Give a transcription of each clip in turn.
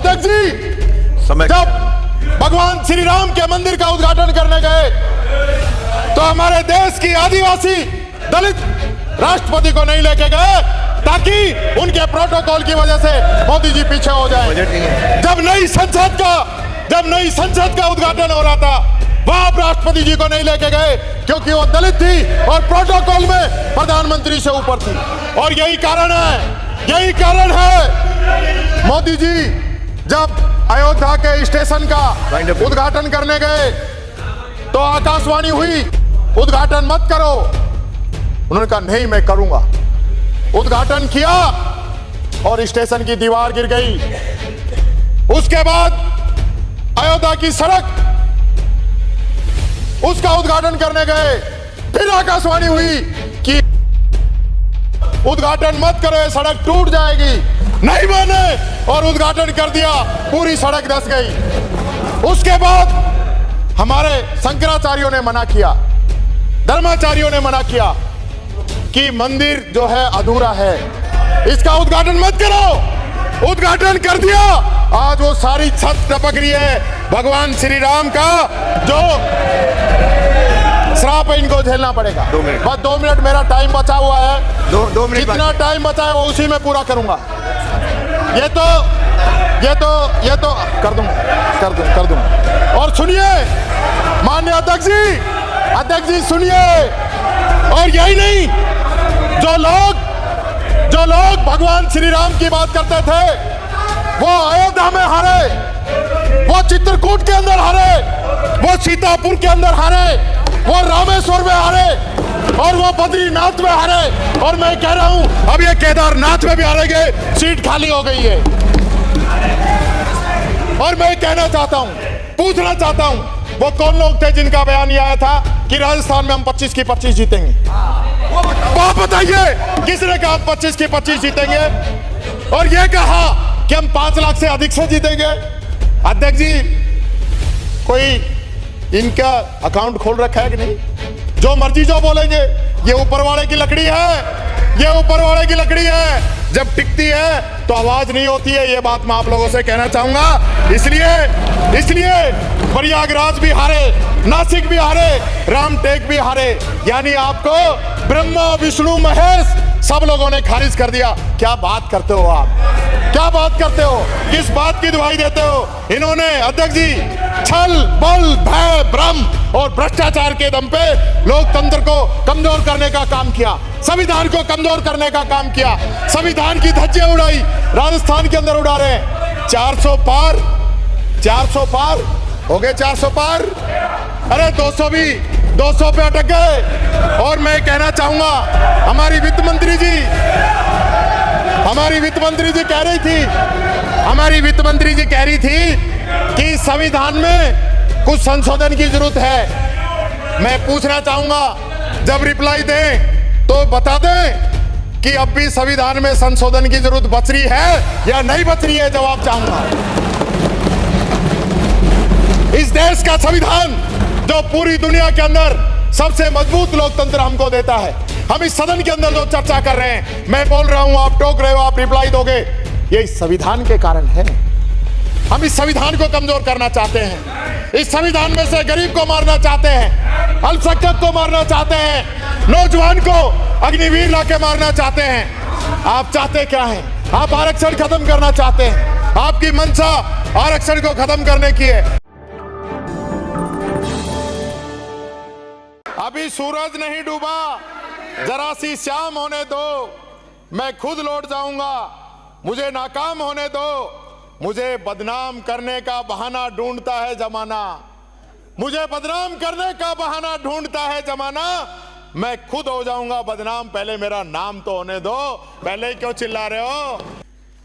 अध्यक्ष जी, जब भगवान श्री राम के मंदिर का उद्घाटन करने गए तो हमारे देश की आदिवासी दलित राष्ट्रपति को नहीं लेके गए ताकि उनके प्रोटोकॉल की वजह से मोदी जी पीछे हो जाए। जब नई संसद का उद्घाटन हो रहा था वहां आप राष्ट्रपति जी को नहीं लेके गए क्योंकि वो दलित थी और प्रोटोकॉल में प्रधानमंत्री से ऊपर थी। और यही कारण है मोदी जी जब अयोध्या के स्टेशन का उद्घाटन करने गए तो आकाशवाणी हुई, उद्घाटन मत करो। उन्होंने कहा नहीं मैं करूंगा। उद्घाटन किया और स्टेशन की दीवार गिर गई। उसके बाद अयोध्या की सड़क, उसका उद्घाटन करने गए, फिर आकाशवाणी हुई कि उद्घाटन मत करो, ये सड़क टूट जाएगी। नहीं माने और उद्घाटन कर दिया, पूरी सड़क धंस गई। उसके बाद हमारे शंकराचार्यों ने मना किया, धर्माचार्यों ने मना किया कि मंदिर जो है अधूरा है, इसका उद्घाटन मत करो। उद्घाटन कर दिया, आज वो सारी छत टपक रही है भगवान श्री राम का, जो श्राप इनको झेलना पड़ेगा। बस 2 मिनट मेरा टाइम बचा हुआ है। 2 मिनट जितना टाइम बचा है वो उसी में पूरा करूंगा। ये तो कर दूंगा। और सुनिए माननीय अध्यक्ष जी सुनिए। और यही नहीं, जो लोग भगवान श्री राम की बात करते थे वो अयोध्या में हारे, वो चित्रकूट के अंदर हारे, वो सीतापुर के अंदर हारे, वो रामेश्वर में हारे और वो बद्रीनाथ में हारे। और मैं कह रहा हूं अब ये केदारनाथ में भी हारेंगे, सीट खाली हो गई है। और मैं कहना चाहता हूं, पूछना चाहता हूं, वो कौन लोग थे जिनका बयान आया था कि राजस्थान में हम 25 की 25 जीतेंगे? आप बताइए किसने कहा 25 की 25 जीतेंगे? और ये कहा कि हम 5 लाख से अधिक से जीतेंगे। अध्यक्ष जी कोई इनका अकाउंट खोल रखा है कि नहीं? जो मर्जी जो बोलेंगे, ये ऊपर वाले की लकड़ी है, ये ऊपर वाले की लकड़ी है। जब टिकती है तो आवाज नहीं होती है। ये बात मैं आप लोगों से कहना चाहूंगा। इसलिए प्रयागराज भी हारे, नासिक भी हारे, रामटेक भी हारे, यानी आपको ब्रह्मा विष्णु महेश सब लोगों ने खारिज कर दिया। क्या बात करते हो आप? क्या बात करते हो? किस बात की दुहाई देते हो? इन्होंने अध्यक्ष जी छल बल भय भ्रम और भ्रष्टाचार के दम पे लोकतंत्र को कमजोर करने का काम किया, संविधान को कमजोर करने का काम किया, संविधान की धज्जियां उड़ाई, राजस्थान के अंदर उड़ा रहे हैं। 400 पार हो गए, 400 पार, अरे 200 भी 200 पे अटक गए। और मैं कहना चाहूंगा हमारी वित्त मंत्री जी कह रही थी कि संविधान में कुछ संशोधन की जरूरत है। मैं पूछना चाहूंगा जब रिप्लाई दें तो बता दें कि अब भी संविधान में संशोधन की जरूरत बच रही है या नहीं बच रही है? जवाब चाहूंगा। इस देश का संविधान जो पूरी दुनिया के अंदर सबसे मजबूत लोकतंत्र हमको देता है, हम इस सदन के अंदर जो चर्चा कर रहे हैं, मैं बोल रहा हूं, आप टोक रहे हो, आप रिप्लाई दोगे, ये इस संविधान के कारण है। हम इस संविधान को कमजोर करना चाहते हैं, इस संविधान में से गरीब को मारना चाहते हैं, अल्पसंख्यक को मारना चाहते हैं, नौजवान को अग्निवीर लाके मारना चाहते हैं। आप चाहते क्या हैं? आप आरक्षण खत्म करना चाहते हैं। आपकी मंशा आरक्षण को खत्म करने की है। अभी सूरज नहीं डूबा, जरा सी शाम होने दो, मैं खुद लौट जाऊंगा, मुझे नाकाम होने दो, मुझे बदनाम करने का बहाना ढूंढता है जमाना, मुझे बदनाम करने का बहाना ढूंढता है जमाना, मैं खुद हो जाऊंगा बदनाम, पहले मेरा नाम तो होने दो। पहले क्यों चिल्ला रहे हो?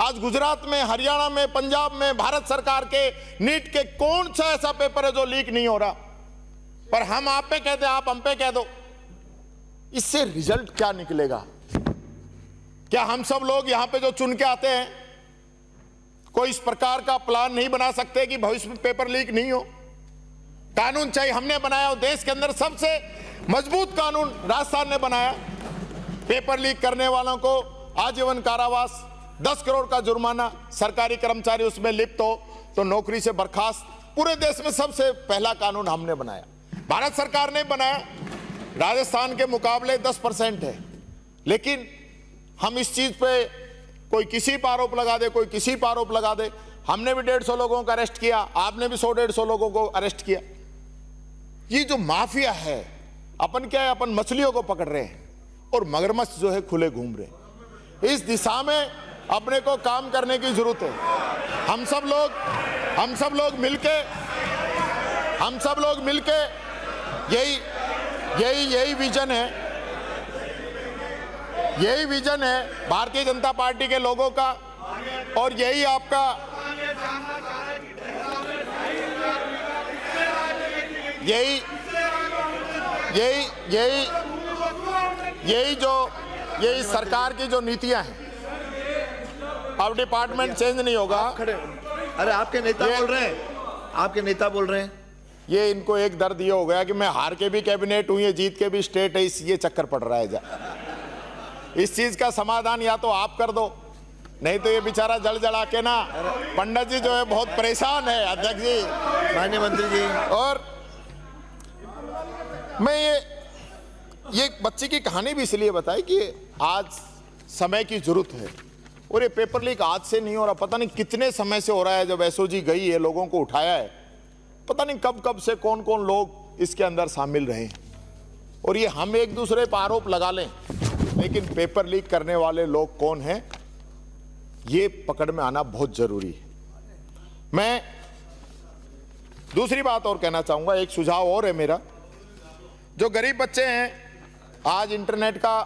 आज गुजरात में, हरियाणा में, पंजाब में भारत सरकार के नीट के कौन सा ऐसा पेपर है जो लीक नहीं हो रहा? पर हम आप पे कहते हैं, आप हम पे कह दो। इससे रिजल्ट क्या निकलेगा? क्या हम सब लोग यहां पे जो चुन के आते हैं कोई इस प्रकार का प्लान नहीं बना सकते कि भविष्य में पेपर लीक नहीं हो? कानून चाहिए, हमने बनाया हो, देश के अंदर सबसे मजबूत कानून राजस्थान ने बनाया। पेपर लीक करने वालों को आजीवन कारावास, 10 करोड़ का जुर्माना, सरकारी कर्मचारी उसमें लिप्त हो तो नौकरी से बर्खास्त। पूरे देश में सबसे पहला कानून हमने बनाया, भारत सरकार ने बनाया। राजस्थान के मुकाबले 10% है, लेकिन हम इस चीज पे कोई किसी पर आरोप लगा दे, कोई किसी पर आरोप लगा दे। हमने भी 150 लोगों को अरेस्ट किया, आपने भी 100-150 लोगों को अरेस्ट किया। ये जो माफिया है, अपन क्या है, अपन मछलियों को पकड़ रहे हैं और मगरमच्छ जो है खुले घूम रहे हैं। इस दिशा में अपने को काम करने की जरूरत है। हम सब लोग मिलके यही विजन है भारतीय जनता पार्टी के लोगों का, और यही आपका यही सरकार की जो नीतियां हैं। अब डिपार्टमेंट चेंज नहीं होगा। अरे आपके नेता बोल रहे हैं, ये इनको एक दर्द ये हो गया कि मैं हार के भी कैबिनेट हूं, ये जीत के भी स्टेट है, ये चक्कर पड़ रहा है। इस चीज का समाधान या तो आप कर दो, नहीं तो ये बेचारा जल जला के ना पंडित जी जो है बहुत परेशान है। अध्यक्ष जी, माननीय मंत्री जी, और मैं ये बच्चे की कहानी भी इसलिए बताई कि आज समय की जरूरत है, और ये पेपर लीक आज से नहीं हो रहा, पता नहीं कितने समय से हो रहा है। जब एसओजी गई है, लोगों को उठाया है, पता नहीं कब से कौन कौन लोग इसके अंदर शामिल रहे हैं। और ये हम एक दूसरे पर आरोप लगा लें, लेकिन पेपर लीक करने वाले लोग कौन हैं, ये पकड़ में आना बहुत जरूरी है। मैं दूसरी बात और कहना चाहूंगा, एक सुझाव और है मेरा। जो गरीब बच्चे हैं, आज इंटरनेट का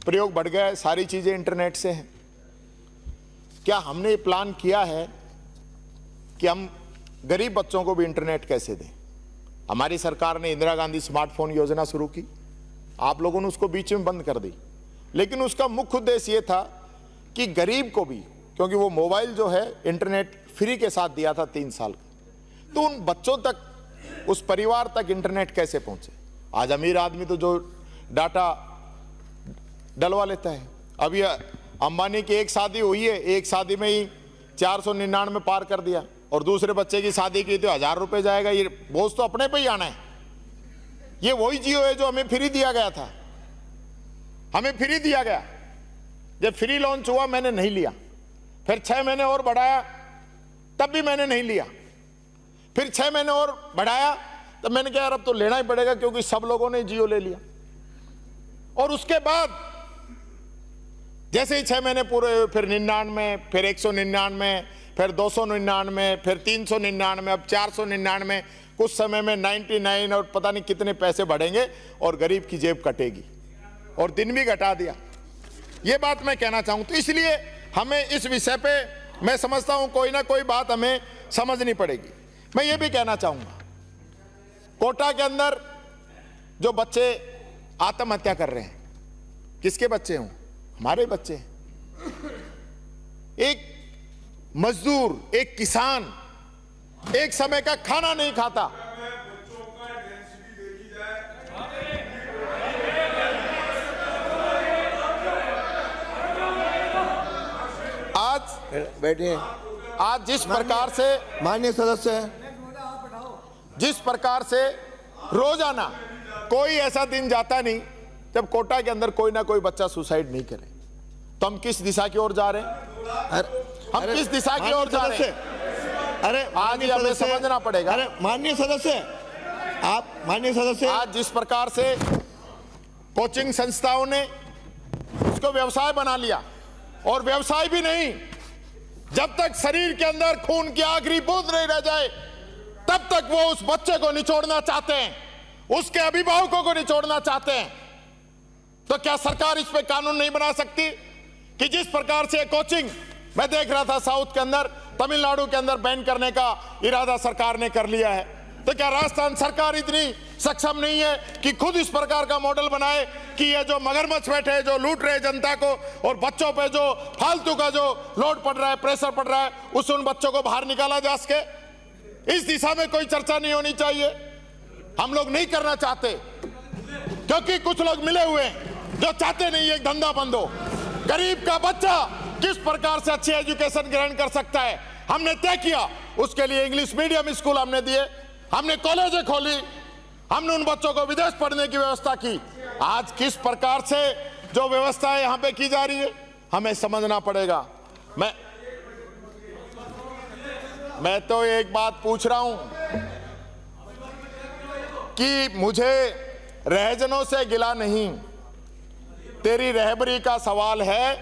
प्रयोग बढ़ गया है, सारी चीजें इंटरनेट से हैं। क्या हमने प्लान किया है कि हम गरीब बच्चों को भी इंटरनेट कैसे दें? हमारी सरकार ने इंदिरा गांधी स्मार्टफोन योजना शुरू की, आप लोगों ने उसको बीच में बंद कर दी, लेकिन उसका मुख्य उद्देश्य ये था कि गरीब को भी, क्योंकि वो मोबाइल जो है इंटरनेट फ्री के साथ दिया था 3 साल का, तो उन बच्चों तक, उस परिवार तक इंटरनेट कैसे पहुंचे। आज अमीर आदमी तो जो डाटा डलवा लेता है। अब ये अंबानी की एक शादी हुई है, एक शादी में ही 499 पार कर दिया, और दूसरे बच्चे की शादी की तो 1000 रुपये जाएगा। ये बोझ तो अपने पे ही आना है। ये वही जियो है जो हमें फ्री दिया गया था, हमें फ्री दिया गया। जब फ्री लॉन्च हुआ मैंने नहीं लिया, फिर 6 महीने और बढ़ाया तब भी मैंने नहीं लिया, फिर 6 महीने और बढ़ाया तब मैंने कहा यार अब तो लेना ही पड़ेगा, क्योंकि सब लोगों ने जियो ले लिया। और उसके बाद जैसे ही 6 महीने पूरे हुए, फिर 99, फिर 199, फिर 299, फिर 399, अब 499, कुछ समय में 99, और पता नहीं कितने पैसे बढ़ेंगे और गरीब की जेब कटेगी, और दिन भी घटा दिया। ये बात मैं कहना चाहूं। तो इसलिए हमें इस विषय पे मैं समझता हूं कोई ना कोई बात हमें समझनी पड़ेगी। मैं ये भी कहना चाहूंगा, कोटा के अंदर जो बच्चे आत्महत्या कर रहे हैं, किसके बच्चे हों? हमारे बच्चे हैं। एक मजदूर, एक किसान एक समय का खाना नहीं खाता। आज बैठिए। आज जिस प्रकार से माननीय सदस्य, जिस प्रकार से रोजाना कोई ऐसा दिन जाता नहीं जब कोटा के अंदर कोई ना कोई बच्चा सुसाइड नहीं करे, तो हम किस दिशा की ओर जा रहे हैं? हम किस दिशा की ओर जा रहे हैं? अरे आज हमें समझना पड़ेगा। अरे माननीय सदस्य, आज जिस प्रकार से कोचिंग संस्थाओं ने उसको व्यवसाय बना लिया, और व्यवसाय भी नहीं, जब तक शरीर के अंदर खून की आखिरी बूंद नहीं रह जाए तब तक वो उस बच्चे को निचोड़ना चाहते हैं, उसके अभिभावकों को निचोड़ना चाहते हैं। तो क्या सरकार इस पे कानून नहीं बना सकती कि जिस प्रकार से कोचिंग मैं देख रहा था साउथ के अंदर, तमिलनाडु के अंदर बैन करने का इरादा सरकार ने कर लिया है, तो क्या राजस्थान सरकार इतनी सक्षम नहीं है कि खुद इस प्रकार का मॉडल बनाए कि ये जो मगरमच्छ बैठे हैं, जो लूट रहे जनता को, और बच्चों पे जो फालतू का जो लोड पड़ रहा है, प्रेशर पड़ रहा है, उससे उन बच्चों को बाहर निकाला जा सके? इस दिशा में कोई चर्चा नहीं होनी चाहिए? हम लोग नहीं करना चाहते, क्योंकि कुछ लोग मिले हुए हैं जो चाहते नहीं एक धंधा बंद हो। गरीब का बच्चा किस प्रकार से अच्छी एजुकेशन ग्रहण कर सकता है, हमने तय किया। उसके लिए इंग्लिश मीडियम स्कूल हमने दिए, हमने कॉलेजें खोली, हमने उन बच्चों को विदेश पढ़ने की व्यवस्था की। आज किस प्रकार से जो व्यवस्था यहां पे की जा रही है हमें समझना पड़ेगा। मैं तो एक बात पूछ रहा हूं कि मुझे रहजनों से गिला नहीं, तेरी रहबरी का सवाल है।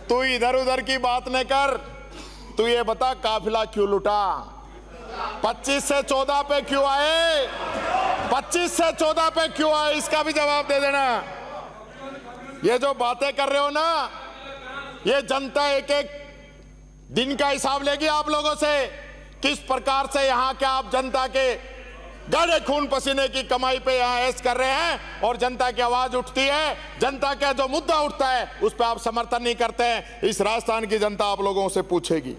तू इधर उधर की बात न कर, तू ये बता काफिला क्यों लुटा, 25 से 14 पे क्यों आए, 25 से 14 पे क्यों आए, इसका भी जवाब दे देना। ये जो बातें कर रहे हो ना, ये जनता एक एक दिन का हिसाब लेगी आप लोगों से। किस प्रकार से यहाँ के आप जनता के गाढ़े खून पसीने की कमाई पे यहाँ ऐश कर रहे हैं, और जनता की आवाज उठती है, जनता का जो मुद्दा उठता है उस पर आप समर्थन नहीं करते हैं। इस राजस्थान की जनता आप लोगों से पूछेगी।